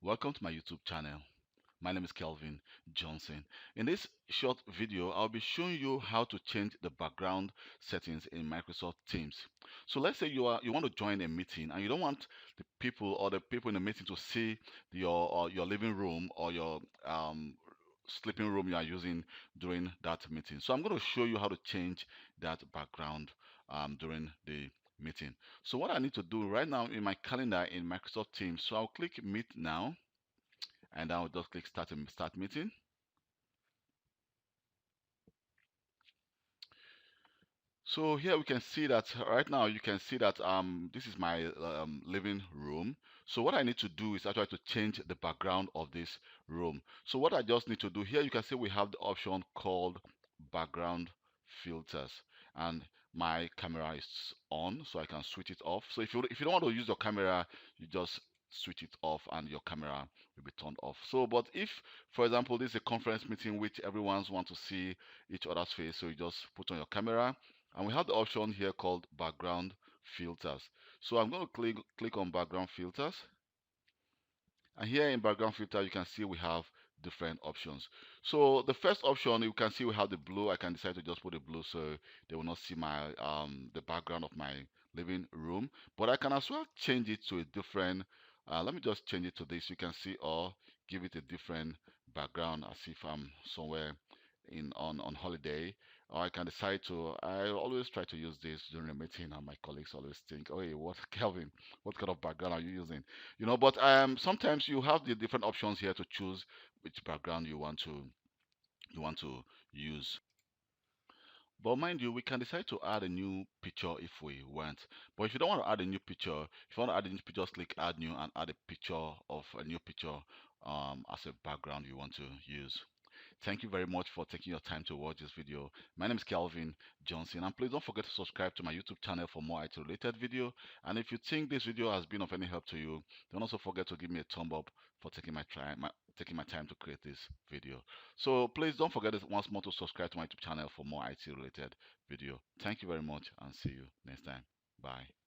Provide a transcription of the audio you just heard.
Welcome to my YouTube channel. My name is Kelvin Johnson. In this short video, I'll be showing you how to change the background settings in Microsoft Teams. So let's say you want to join a meeting and you don't want the people in the meeting to see your living room or your sleeping room you are using during that meeting. So I'm going to show you how to change that background during the meeting. So what I need to do right now in my calendar in Microsoft Teams, so I'll click Meet Now and I'll just click start meeting. So here we can see that right now you can see that this is my living room. So what I need to do is actually to change the background of this room. So what I just need to do here, you can see we have the option called background filters, and my camera is on, so I can switch it off. So if you don't want to use your camera, you just switch it off and your camera will be turned off. So but if, for example, this is a conference meeting which everyone's want to see each other's face, so you just put on your camera, and we have the option here called background filters. So I'm going to click on background filters, and here in background filter you can see we have different options. So the first option, you can see we have the blue. I can decide to just put the blue so they will not see my the background of my living room, but I can as well change it to a different let me just change it to this, you can see, or give it a different background as if I'm somewhere in on holiday. Or I can decide to, I always try to use this during a meeting and my colleagues always think, oh, hey, what Kelvin, what kind of background are you using? But sometimes you have the different options here to choose which background you want to use. But mind you, we can decide to add a new picture if we want. But if you don't want to add a new picture, if you want to add a new picture, just click add new and add a picture of a new picture as a background you want to use. Thank you very much for taking your time to watch this video. My name is Calvin Johnson, and please don't forget to subscribe to my YouTube channel for more IT related video. And if you think this video has been of any help to you, don't also forget to give me a thumb up for taking my time to create this video. So please don't forget once more to subscribe to my YouTube channel for more IT related video. Thank you very much and see you next time. Bye.